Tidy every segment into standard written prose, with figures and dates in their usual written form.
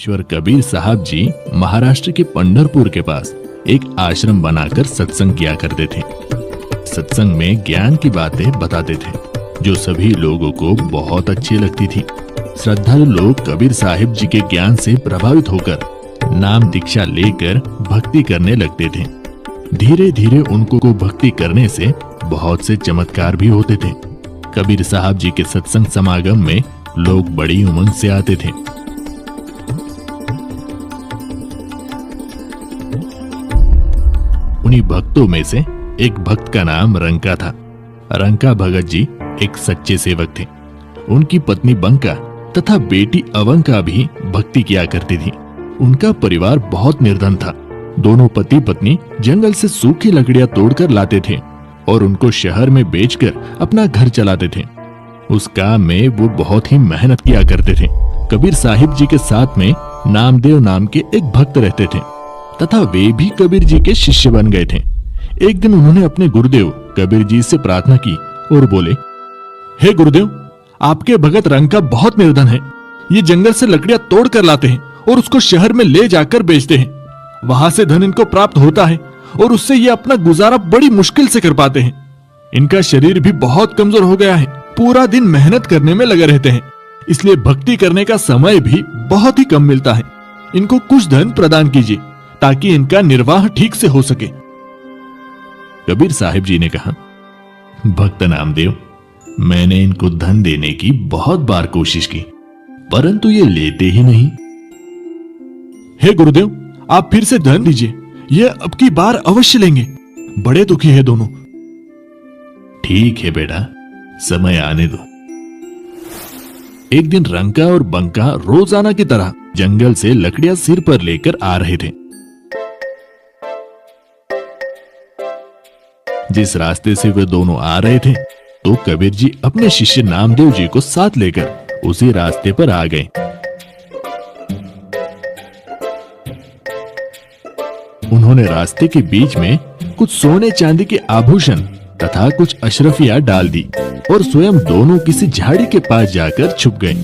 ईश्वर कबीर साहब जी महाराष्ट्र के पंढरपुर के पास एक आश्रम बनाकर सत्संग किया करते थे। सत्संग में ज्ञान की बातें बताते थे जो सभी लोगों को बहुत अच्छी लगती थी। श्रद्धालु लोग कबीर साहिब जी के ज्ञान से प्रभावित होकर नाम दीक्षा लेकर भक्ति करने लगते थे। धीरे धीरे उनको भक्ति करने से बहुत से चमत्कार भी होते थे। कबीर साहब जी के सत्संग समागम में लोग बड़ी उमंग से आते थे। उन्हीं भक्तों में से एक भक्त का नाम रंका था। रंका भगत जी एक सच्चे सेवक थे। उनकी पत्नी बंका तथा बेटी अवंका भी भक्ति किया करती थी। उनका परिवार बहुत निर्धन था। दोनों पति पत्नी जंगल से सूखी लकड़ियां तोड़कर लाते थे और उनको शहर में बेचकर अपना घर चलाते थे। उस काम में वो बहुत ही मेहनत किया करते थे। कबीर साहिब जी के साथ में नामदेव नाम के एक भक्त रहते थे तथा वे भी कबीर जी के शिष्य बन गए थे। एक दिन उन्होंने अपने गुरुदेव कबीर जी से प्रार्थना की और बोले, हे गुरुदेव, आपके भगत रंका बहुत निर्धन है। ये जंगल से लकड़ियां तोड़ कर लाते हैं और उसको शहर में ले जाकर बेचते हैं। वहां से धन इनको प्राप्त होता है और उससे ये अपना गुजारा बड़ी मुश्किल से कर पाते हैं। इनका शरीर भी बहुत कमजोर हो गया है। पूरा दिन मेहनत करने में लगे रहते हैं, इसलिए भक्ति करने का समय भी बहुत ही कम मिलता है। इनको कुछ धन प्रदान कीजिए ताकि इनका निर्वाह ठीक से हो सके। कबीर साहिब जी ने कहा, भक्त नामदेव, मैंने इनको धन देने की बहुत बार कोशिश की, परंतु ये लेते ही नहीं। हे गुरुदेव, आप फिर से धन दीजिए, ये अब की बार अवश्य लेंगे। बड़े दुखी है दोनों। ठीक है बेटा, समय आने दो। एक दिन रंका और बंका रोजाना की तरह जंगल से लकड़ियां सिर पर लेकर आ रहे थे। जिस रास्ते से वे दोनों आ रहे थे तो कबीर जी अपने शिष्य नामदेव जी को साथ लेकर उसी रास्ते पर आ गए। उन्होंने रास्ते के बीच में कुछ सोने चांदी के आभूषण तथा कुछ अशरफियां डाल दी और स्वयं दोनों किसी झाड़ी के पास जाकर छुप गए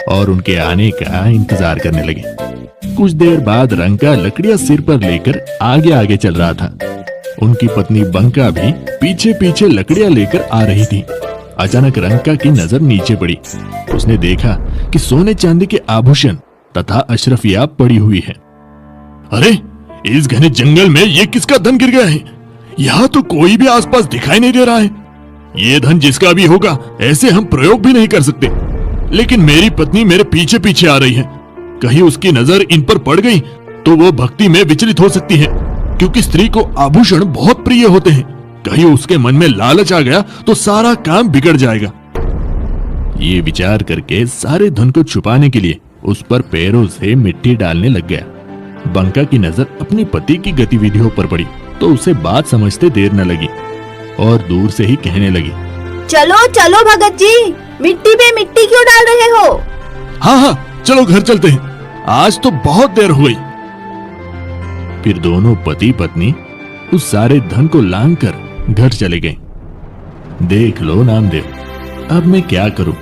और उनके आने का इंतजार करने लगे। कुछ देर बाद रंका लकड़ियां सिर पर लेकर आगे आगे चल रहा था। उनकी पत्नी बंका भी पीछे पीछे लकड़ियां लेकर आ रही थी। अचानक रंका की नजर नीचे पड़ी। उसने देखा कि सोने चांदी के आभूषण तथा अशरफियां पड़ी हुई है। अरे, इस घने जंगल में ये किसका धन गिर गया है? यहाँ तो कोई भी आसपास दिखाई नहीं दे रहा है। ये धन जिसका भी होगा, ऐसे हम प्रयोग भी नहीं कर सकते। लेकिन मेरी पत्नी मेरे पीछे पीछे आ रही है। कहीं उसकी नजर इन पर पड़ गई तो वो भक्ति में विचलित हो सकती है, क्योंकि स्त्री को आभूषण बहुत प्रिय होते हैं। कहीं उसके मन में लालच आ गया तो सारा काम बिगड़ जाएगा। ये विचार करके सारे धन को छुपाने के लिए उस पर पैरों से मिट्टी डालने लग गया। बंका की नजर अपनी पति की गतिविधियों पर पड़ी तो उसे बात समझते देर न लगी और दूर से ही कहने लगी, चलो चलो भगत जी, मिट्टी पे मिट्टी क्यों डाल रहे हो? हाँ हाँ, चलो घर चलते हैं, आज तो बहुत देर हो गई। फिर दोनों पति पत्नी उस सारे धन को लांग कर घर चले गए। देख लो नामदेव, अब मैं क्या करूं,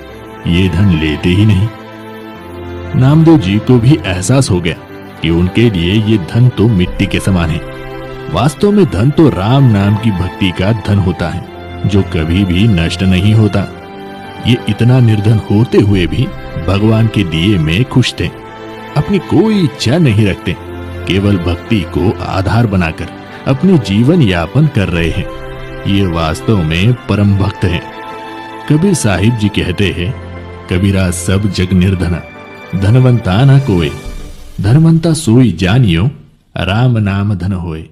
ये धन लेते ही नहीं। नामदेव जी को भी एहसास हो गया कि उनके लिए ये धन तो मिट्टी के समान है। वास्तव में धन तो राम नाम की भक्ति का धन होता है जो कभी भी नष्ट नहीं होता। ये इतना निर्धन होते हुए भी भगवान के दिए में खुश थे। अपनी कोई इच्छा नहीं रखते, केवल भक्ति को आधार बनाकर अपने जीवन यापन कर रहे हैं। ये वास्तव में परम भक्त हैं। कबीर साहिब जी कहते हैं, कबीरा सब जग निर्धना, धनवंता न कोय, धनवंता सोई जानियो, राम नाम धन होए।